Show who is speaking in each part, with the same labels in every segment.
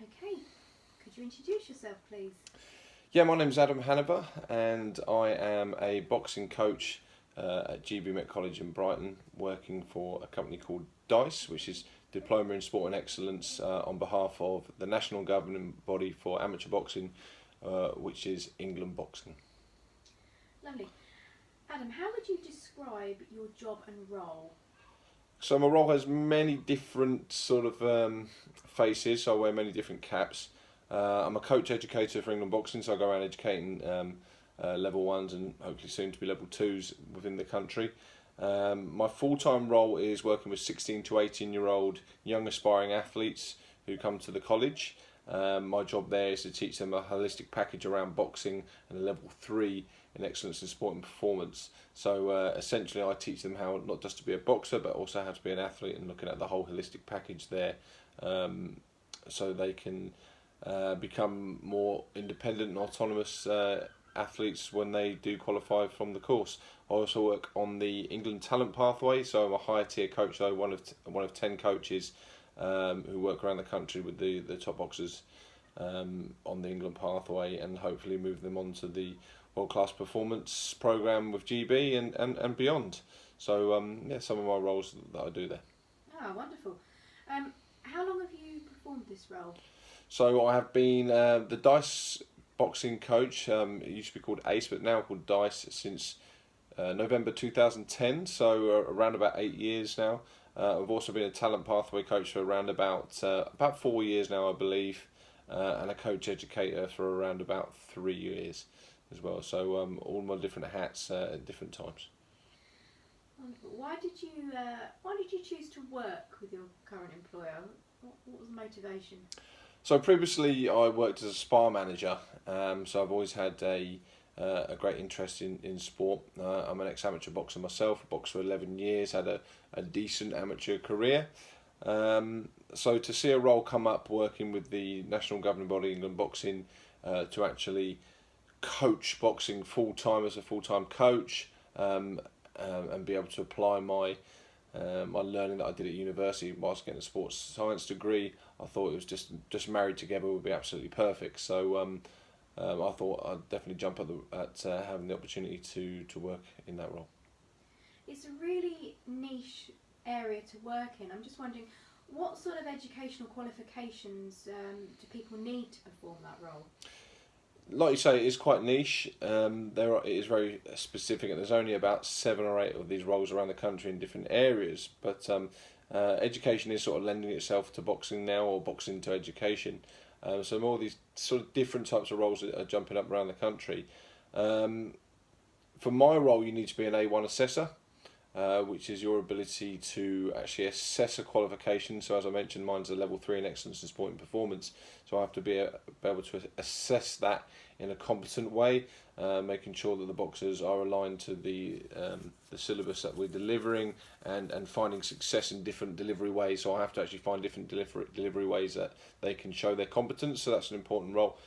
Speaker 1: Okay, could you introduce yourself, please?
Speaker 2: Yeah, my name's Adam Hanover, and I am a boxing coach at GB Met College in Brighton, working for a company called DICE, which is Diploma in Sport and Excellence, on behalf of the national governing body for amateur boxing, which is England Boxing.
Speaker 1: Lovely. Adam, how would you describe your job and role?
Speaker 2: So my role has many different sort of faces, so I wear many different caps. I'm a coach educator for England Boxing, so I go around educating level ones and hopefully soon to be level twos within the country. My full-time role is working with 16 to 18-year-old young aspiring athletes who come to the college. My job there is to teach them a holistic package around boxing and a level 3 in excellence in sport and performance. So essentially I teach them how not just to be a boxer but also how to be an athlete, and looking at the whole holistic package there, so they can become more independent and autonomous athletes when they do qualify from the course. I also work on the England talent pathway, so I'm a higher tier coach, though one of 10 coaches who work around the country with the top boxers on the England pathway, and hopefully move them on to the world class performance program with GB and beyond. So yeah, some of my roles that I do there.
Speaker 1: Ah, wonderful. How long have you performed this role?
Speaker 2: So I have been the Dice boxing coach. It used to be called Ace, but now called Dice since November 2010. So around about 8 years now. I've also been a talent pathway coach for around about 4 years now, I believe, and a coach educator for around about 3 years as well. So all my different hats at different times.
Speaker 1: Wonderful. Why did you choose to work with your current employer? What was the motivation?
Speaker 2: So previously I worked as a spa manager, so I've always had a great interest in sport. I'm an ex-amateur boxer myself, boxed for 11 years, had a decent amateur career. So to see a role come up working with the national governing body, England Boxing, to actually coach boxing full-time as a full-time coach, and be able to apply my learning that I did at university whilst getting a sports science degree, I thought it was just married together would be absolutely perfect. So I thought I'd definitely jump at having the opportunity to work in that role.
Speaker 1: It's a really niche area to work in. I'm just wondering, what sort of educational qualifications do people need to perform that role?
Speaker 2: Like you say, it is quite niche. It is very specific, and there's only about 7 or 8 of these roles around the country in different areas. But education is sort of lending itself to boxing now, or boxing to education. So more of these sort of different types of roles that are jumping up around the country. For my role, you need to be an A1 assessor, which is your ability to actually assess a qualification. So as I mentioned, mine's a level 3 in excellence in sport and performance. So I have to be able to assess that in a competent way, making sure that the boxers are aligned to the syllabus that we're delivering, and finding success in different delivery ways. So I have to actually find different delivery ways that they can show their competence. So that's an important role.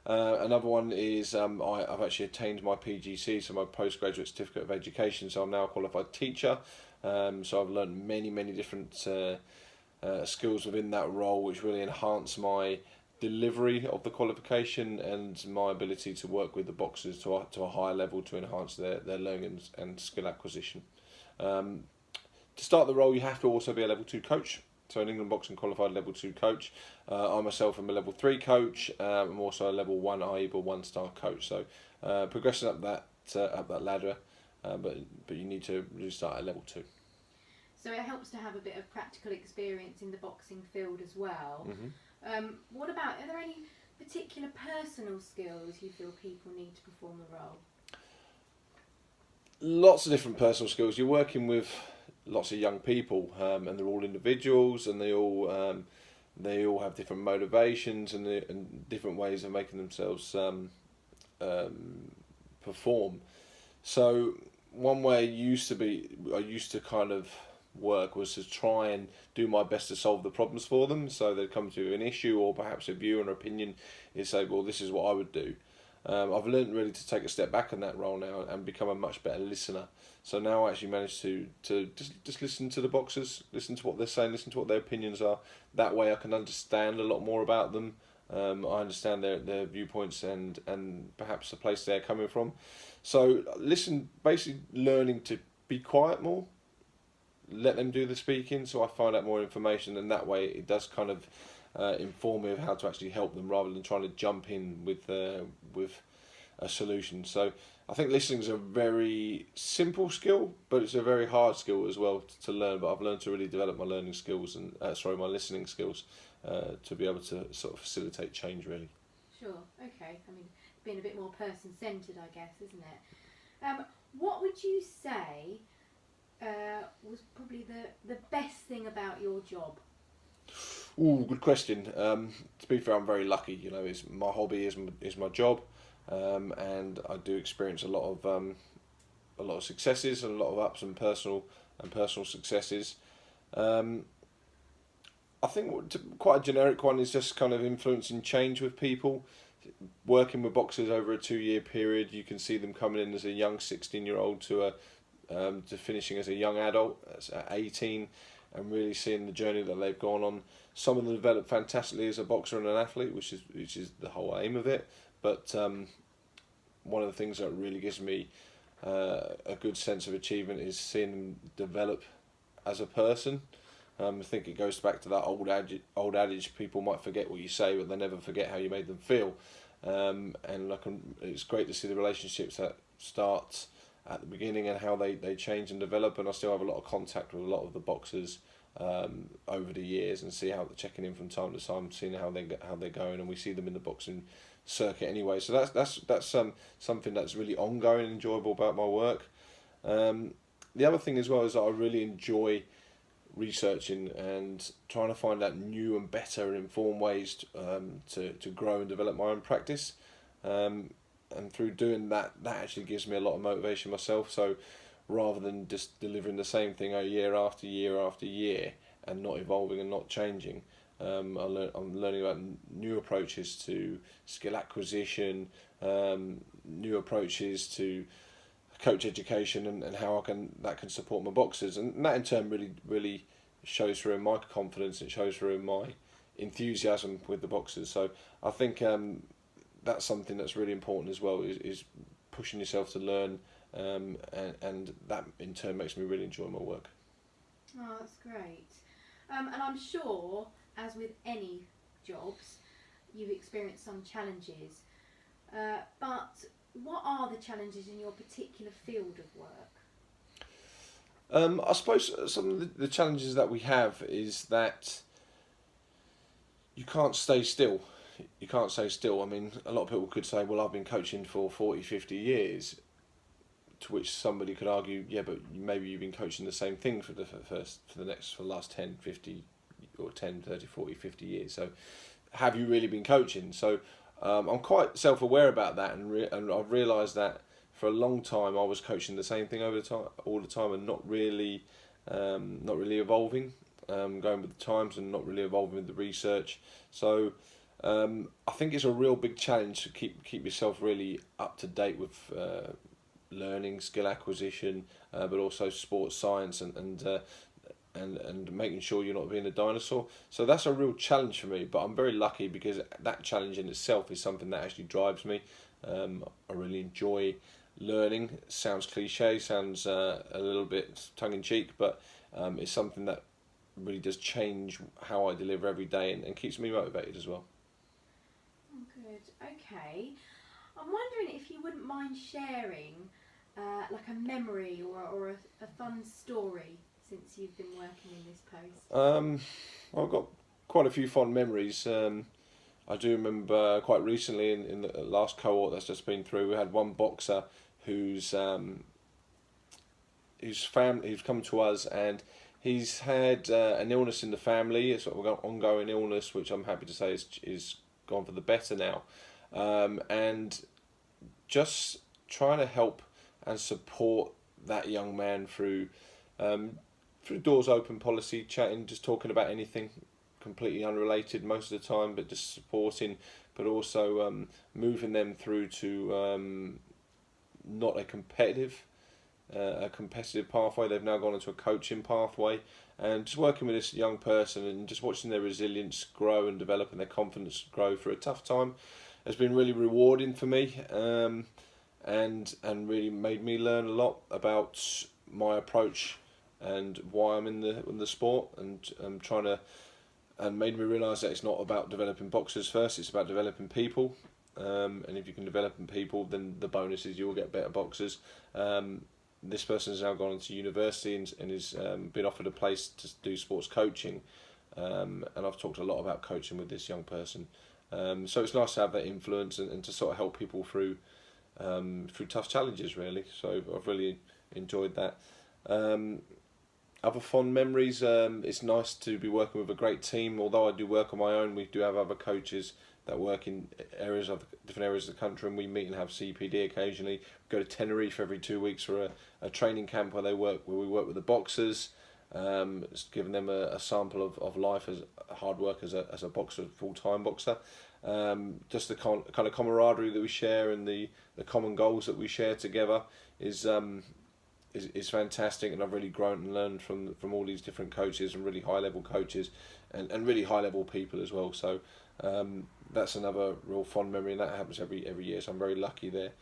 Speaker 2: Another one is I've actually attained my PGC, so my postgraduate certificate of education. So I'm now a qualified teacher. So I've learned many different skills within that role, which really enhance my delivery of the qualification and my ability to work with the boxers to a higher level to enhance their learning and skill acquisition. To start the role, you have to also be a level 2 coach. So an England Boxing qualified level 2 coach. I myself am a level 3 coach. I'm also a level 1 AIBA 1-star coach. So progressing up that ladder, but you need to really start at level 2.
Speaker 1: So it helps to have a bit of practical experience in the boxing field as well.
Speaker 2: Mm-hmm.
Speaker 1: Are there any particular personal skills you feel people need to perform the role?
Speaker 2: Lots of different personal skills. You're working with lots of young people, and they're all individuals, and they all have different motivations and different ways of making themselves perform. So one way I used to kind of work was to try and do my best to solve the problems for them. So they'd come to an issue or perhaps a view and opinion, is say, well, this is what I would do. I've learned really to take a step back in that role now and become a much better listener. So now I actually manage to just listen to the boxers, listen to what they're saying, listen to what their opinions are. That way I can understand a lot more about them. I understand their viewpoints and perhaps the place they're coming from. So basically learning to be quiet more, let them do the speaking, so I find out more information, and that way it does kind of inform me of how to actually help them rather than trying to jump in with a solution. So I think listening is a very simple skill, but it's a very hard skill as well to learn. But I've learned to really develop my learning skills and my listening skills to be able to sort of facilitate change. Really.
Speaker 1: Sure. Okay. I mean, being a bit more person-centred, I guess, isn't it? What would you say was probably the best thing about your job?
Speaker 2: Ooh, good question. To be fair, I'm very lucky. You know, it's my hobby is my job, and I do experience a lot of successes and a lot of ups and personal successes. I think quite a generic one is just kind of influencing change with people. Working with boxers over a 2-year period, you can see them coming in as a young 16-year-old to finishing as a young adult at 18, and really seeing the journey that they've gone on. Some of them develop fantastically as a boxer and an athlete, which is the whole aim of it. But one of the things that really gives me a good sense of achievement is seeing them develop as a person. I think it goes back to that old adage: people might forget what you say, but they never forget how you made them feel. And it's great to see the relationships that start at the beginning and how they change and develop. And I still have a lot of contact with a lot of the boxers over the years, and see how they're checking in from time to time, seeing how they're going, and we see them in the boxing circuit anyway. So that's something that's really ongoing and enjoyable about my work. The other thing as well is that I really enjoy researching and trying to find out new and better and informed ways to grow and develop my own practice. And through doing that actually gives me a lot of motivation myself. So rather than just delivering the same thing year after year after year and not evolving and not changing, I'm learning about new approaches to skill acquisition, new approaches to coach education, and how that can support my boxers, and that in turn really shows through in my confidence. It shows through in my enthusiasm with the boxers. So I think that's something that's really important as well, is pushing yourself to learn, and that in turn makes me really enjoy my work.
Speaker 1: Oh, that's great. And I'm sure, as with any jobs, you've experienced some challenges. But what are the challenges in your particular field of work?
Speaker 2: I suppose some of the challenges that we have is that you can't stay still. You can't stay still. I mean, a lot of people could say, well, I've been coaching for 40, 50 years, to which somebody could argue, yeah, but maybe you've been coaching the same thing for the last 10, 50, or 10, 30, 40, 50 years. So have you really been coaching? So I'm quite self-aware about that, and I've realised that for a long time I was coaching the same thing all the time, and not really evolving, going with the times, and not really evolving with the research. So I think it's a real big challenge to keep yourself really up to date with learning, skill acquisition, but also sports science and making sure you're not being a dinosaur. So that's a real challenge for me, but I'm very lucky because that challenge in itself is something that actually drives me. I really enjoy learning. It sounds cliche, sounds a little bit tongue-in-cheek, but it's something that really does change how I deliver every day, and keeps me motivated as well.
Speaker 1: Oh, good. Okay. I'm wondering if you wouldn't mind sharing like a memory or a fun story since you've been working in this post.
Speaker 2: I've got quite a few fond memories. I do remember quite recently in the last cohort that's just been through, we had one boxer whose family, who's come to us, and he's had an illness in the family, a sort of ongoing illness, which I'm happy to say is gone for the better now, and just trying to help and support that young man through doors open policy, chatting, just talking about anything, completely unrelated most of the time, but just supporting, but also moving them through to not a competitive pathway. They've now gone into a coaching pathway, and just working with this young person and just watching their resilience grow and develop and their confidence grow through a tough time has been really rewarding for me, and really made me learn a lot about my approach and why I'm in the sport, and trying to, and made me realise that it's not about developing boxers first, it's about developing people. And if you can develop people, then the bonus is you'll get better boxers. This person has now gone into university and has been offered a place to do sports coaching, and I've talked a lot about coaching with this young person. So it's nice to have that influence and to sort of help people through tough challenges, really. So I've really enjoyed that. Other fond memories, it's nice to be working with a great team. Although I do work on my own, we do have other coaches that work in different areas of the country, and we meet and have CPD occasionally. We go to Tenerife every 2 weeks for a training camp where we work with the boxers, giving them a sample of life as hard work as a boxer, full-time boxer. Just the kind of camaraderie that we share and the common goals that we share together is fantastic, and I've really grown and learned from all these different coaches, and really high level coaches and really high level people as well. So that's another real fond memory, and that happens every year, so I'm very lucky there.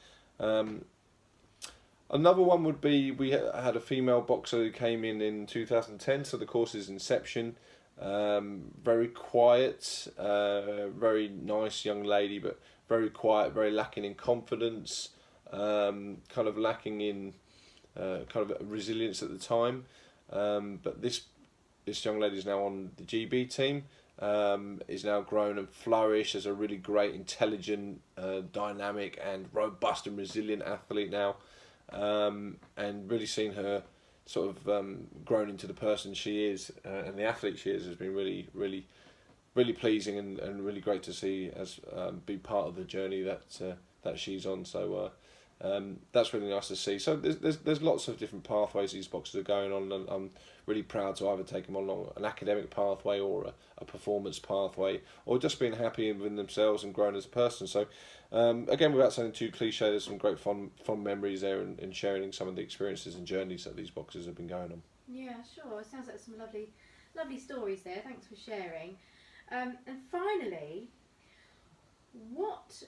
Speaker 2: Another one would be, we had a female boxer who came in 2010, so the course's inception. Very quiet, very nice young lady, but very quiet, very lacking in confidence, kind of lacking in kind of resilience at the time. But this young lady is now on the GB team, is now grown and flourished as a really great, intelligent, dynamic and robust and resilient athlete now, and really seen her sort of grown into the person she is, and the athlete she is has been really, really, really pleasing and really great to see as be part of the journey that she's on. So that's really nice to see. So there's lots of different pathways these boxers are going on, and I'm really proud to either take them along an academic pathway or a performance pathway, or just being happy within themselves and growing as a person. So again, without sounding too cliche, there's some great fond memories there, and sharing some of the experiences and journeys that these boxers have been going on.
Speaker 1: Yeah, sure. It sounds like some lovely stories there. Thanks for sharing. And finally, what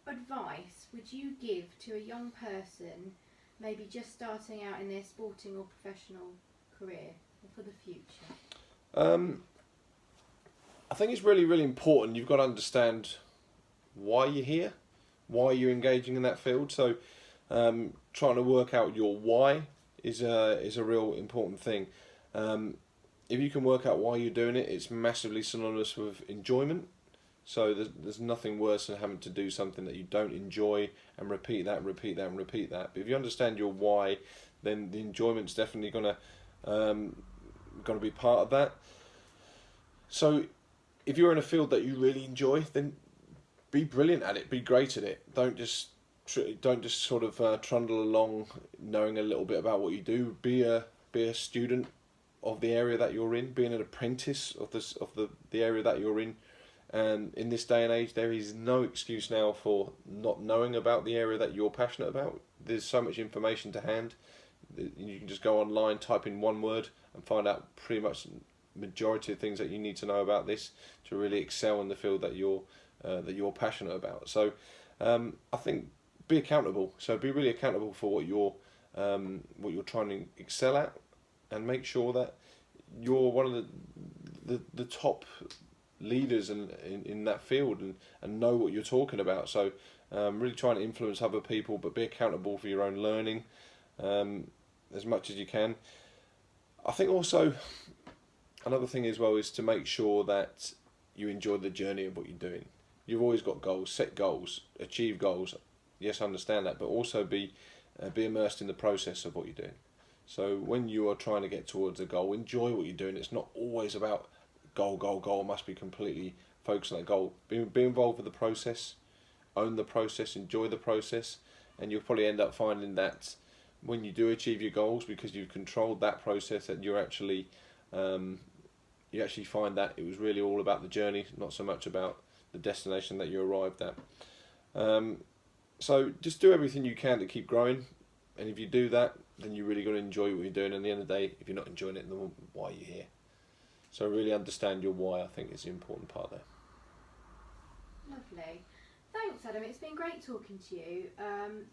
Speaker 1: advice would you give to a young person, maybe just starting out in their sporting or professional career, or for the future?
Speaker 2: I think it's really, really important. You've got to understand why you're here, why you're engaging in that field. So trying to work out your why is a real important thing. If you can work out why you're doing it, it's massively synonymous with enjoyment. So there's nothing worse than having to do something that you don't enjoy and repeat that and repeat that and repeat that. But if you understand your why, then the enjoyment's definitely gonna be part of that. So if you're in a field that you really enjoy, then be brilliant at it, be great at it. Don't just sort of trundle along knowing a little bit about what you do. Be a student of the area that you're in. Be an apprentice of the area that you're in. And in this day and age, there is no excuse now for not knowing about the area that you're passionate about. There's so much information to hand. You can just go online, type in one word, and find out pretty much majority of things that you need to know about this to really excel in the field that you're passionate about. So I think be accountable. So be really accountable for what you're trying to excel at, and make sure that you're one of the top leaders in that field, and know what you're talking about. So really trying to influence other people, but be accountable for your own learning as much as you can. I think also another thing as well is to make sure that you enjoy the journey of what you're doing. You've always got goals, set goals, achieve goals. Yes, I understand that, but also be immersed in the process of what you're doing. So when you are trying to get towards a goal, enjoy what you're doing. It's not always about goal. Must be completely focused on that goal. Be involved with the process, own the process, enjoy the process, and you'll probably end up finding that when you do achieve your goals, because you've controlled that process, that you're actually you actually find that it was really all about the journey, not so much about the destination that you arrived at. So just do everything you can to keep growing, and if you do that, then you're really going to enjoy what you're doing. And at the end of the day, if you're not enjoying it, then why are you here? So really understand your why, I think, is the important part there.
Speaker 1: Lovely. Thanks, Adam. It's been great talking to you.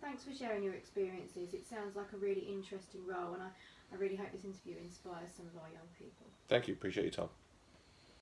Speaker 1: Thanks for sharing your experiences. It sounds like a really interesting role, and I really hope this interview inspires some of our young people.
Speaker 2: Thank you. Appreciate your time.